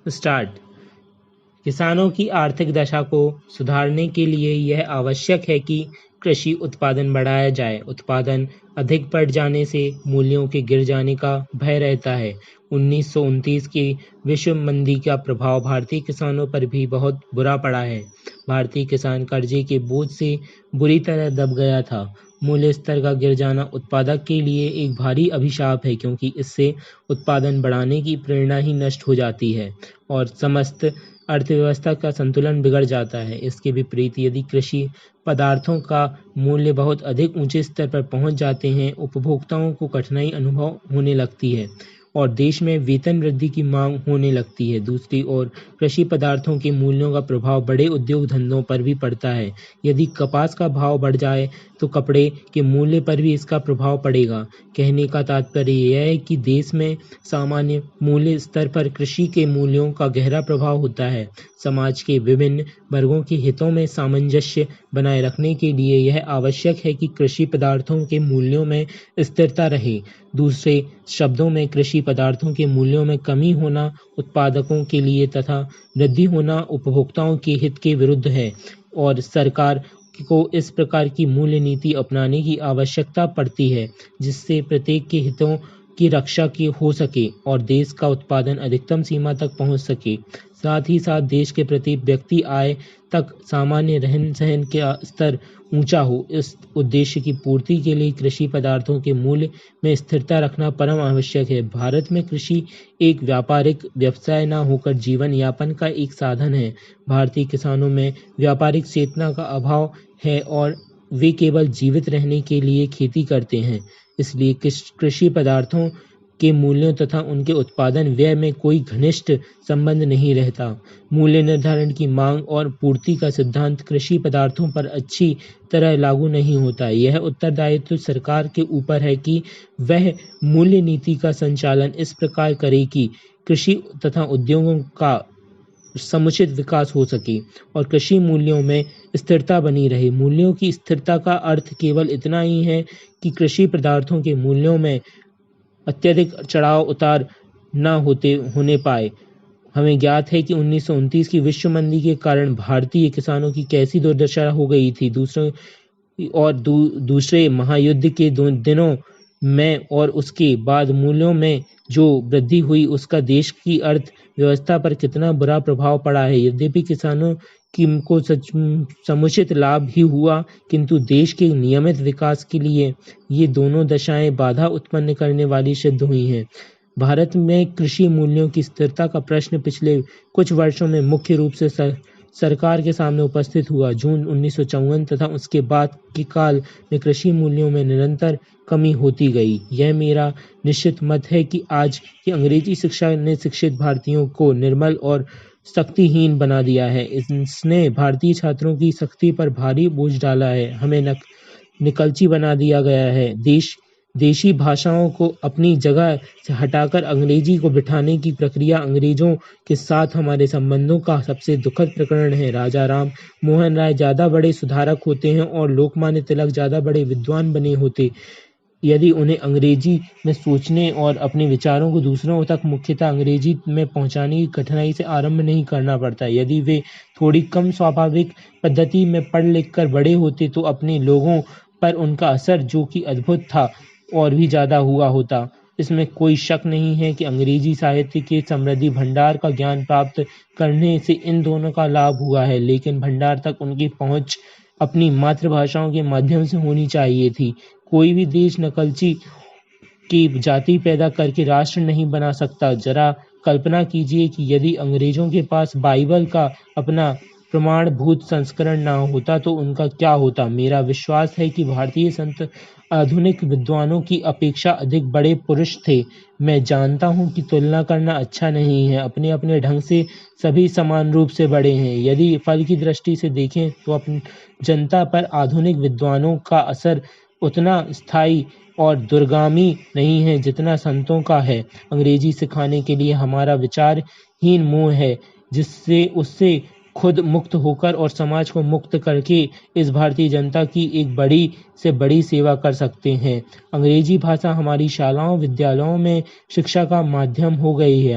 Start. किसानों की आर्थिक दशा को सुधारने के लिए यह आवश्यक है कि कृषि उत्पादन बढ़ाया जाए। उत्पादन अधिक बढ़ जाने से मूल्यों के गिर जाने का भय रहता है। 1929 की विश्व मंदी का प्रभाव भारतीय किसानों पर भी बहुत बुरा पड़ा है। भारतीय किसान कर्जे के बोझ से बुरी तरह दब गया था। मूल्य स्तर का गिर जाना उत्पादक के लिए एक भारी अभिशाप है, क्योंकि इससे उत्पादन बढ़ाने की प्रेरणा ही नष्ट हो जाती है और समस्त अर्थव्यवस्था का संतुलन बिगड़ जाता है। इसके विपरीत यदि कृषि पदार्थों का मूल्य बहुत अधिक ऊंचे स्तर पर पहुंच जाते हैं, उपभोक्ताओं को कठिनाई अनुभव होने लगती है और देश में वेतन वृद्धि की मांग होने लगती है। दूसरी ओर कृषि पदार्थों के मूल्यों का प्रभाव बड़े उद्योग धंधों पर भी पड़ता है। यदि कपास का भाव बढ़ जाए तो कपड़े के मूल्य पर भी इसका प्रभाव पड़ेगा। कहने का तात्पर्य यह है कि देश में सामान्य मूल्य स्तर पर कृषि के मूल्यों का गहरा प्रभाव होता है। समाज के विभिन्न वर्गों के हितों में सामंजस्य बनाए रखने के लिए यह आवश्यक है कि कृषि पदार्थों के मूल्यों में स्थिरता रहे। दूसरे शब्दों में, कृषि पदार्थों के मूल्यों में कमी होना उत्पादकों के लिए तथा वृद्धि होना उपभोक्ताओं के हित के विरुद्ध है और सरकार को इस प्रकार की मूल्य नीति अपनाने की आवश्यकता पड़ती है जिससे प्रत्येक के हितों की रक्षा की हो सके और देश का उत्पादन अधिकतम सीमा तक पहुंच सके। साथ ही साथ देश के प्रति व्यक्ति आय तक सामान्य रहन सहन का स्तर ऊंचा हो। इस उद्देश्य की पूर्ति के लिए कृषि पदार्थों के मूल्य में स्थिरता रखना परम आवश्यक है। भारत में कृषि एक व्यापारिक व्यवसाय न होकर जीवन यापन का एक साधन है। भारतीय किसानों में व्यापारिक चेतना का अभाव है और वे केवल जीवित रहने के लिए खेती करते हैं। इसलिए कृषि पदार्थों के मूल्यों तथा उनके उत्पादन व्यय में कोई घनिष्ठ संबंध नहीं रहता। मूल्य निर्धारण की मांग और पूर्ति का सिद्धांत कृषि पदार्थों पर अच्छी तरह लागू नहीं होता। यह उत्तरदायित्व सरकार के ऊपर है कि वह मूल्य नीति का संचालन इस प्रकार करे कि कृषि तथा उद्योगों का समुचित विकास हो सके और कृषि मूल्यों में स्थिरता बनी रहे। मूल्यों की स्थिरता का अर्थ केवल इतना ही है कि कृषि पदार्थों के मूल्यों में अत्यधिक चढ़ाव उतार न होने पाए। हमें ज्ञात है कि 1929 की विश्व मंदी के कारण भारतीय किसानों की कैसी दुर्दशा हो गई थी। दूसरे महायुद्ध के दिनों में और उसके बाद मूल्यों में जो वृद्धि हुई उसका देश की अर्थव्यवस्था पर कितना बुरा प्रभाव पड़ा है। यद्यपि किसानों को समुचित लाभ ही हुआ, किंतु देश के नियमित विकास के लिए ये दोनों दशाएं बाधा उत्पन्न करने वाली सिद्ध हुई हैं। भारत में कृषि मूल्यों की स्थिरता का प्रश्न पिछले कुछ वर्षों में मुख्य रूप से सरकार के सामने उपस्थित हुआ। जून 1954 तथा उसके बाद के काल में कृषि मूल्यों में निरंतर कमी होती गई। यह मेरा निश्चित मत है कि आज की अंग्रेजी शिक्षा ने शिक्षित भारतीयों को निर्मल और शक्तिहीन बना दिया है। इसने भारतीय छात्रों की शक्ति पर भारी बोझ डाला है। हमें निकलची बना दिया गया है। देशी भाषाओं को अपनी जगह से हटाकर अंग्रेजी को बिठाने की प्रक्रिया अंग्रेजों के साथ हमारे संबंधों का सबसे दुखद प्रकरण है। राजा राम मोहन राय ज्यादा बड़े सुधारक होते हैं और लोकमान्य तिलक ज्यादा बड़े विद्वान बने होते यदि उन्हें अंग्रेजी में सोचने और अपने विचारों को दूसरों तक मुख्यतः अंग्रेजी में पहुंचाने की कठिनाई से आरंभ नहीं करना पड़ता। यदि वे थोड़ी कम स्वाभाविक पद्धति में पढ़ लिख कर बड़े होते तो अपने लोगों पर उनका असर, जो कि अद्भुत था, और भी ज्यादा हुआ होता। इसमें कोई शक नहीं है कि अंग्रेजी साहित्य के समृद्धि भंडार का ज्ञान प्राप्त करने से इन दोनों का लाभ हुआ है, लेकिन भंडार तक उनकी पहुंच अपनी मातृभाषाओं के माध्यम से होनी चाहिए थी। कोई भी देश नकलची की जाति पैदा करके राष्ट्र नहीं बना सकता। जरा कल्पना कीजिए कि यदि अंग्रेजों के पास बाइबल का अपना प्रमाणभूत संस्करण ना होता तो उनका क्या होता। मेरा विश्वास है कि भारतीय संत आधुनिक विद्वानों की अपेक्षा अधिक बड़े पुरुष थे। मैं जानता हूं कि तुलना करना अच्छा नहीं है। अपने अपने ढंग से सभी समान रूप से बड़े हैं। यदि फल की दृष्टि से देखें तो अपनी जनता पर आधुनिक विद्वानों का असर उतना स्थायी और दूरगामी नहीं है जितना संतों का है। अंग्रेजी सिखाने के लिए हमारा विचारहीन मोह है, जिससे उससे खुद मुक्त होकर और समाज को मुक्त करके इस भारतीय जनता की एक बड़ी से बड़ी सेवा कर सकते हैं। अंग्रेजी भाषा हमारी शालाओं विद्यालयों में शिक्षा का माध्यम हो गई है।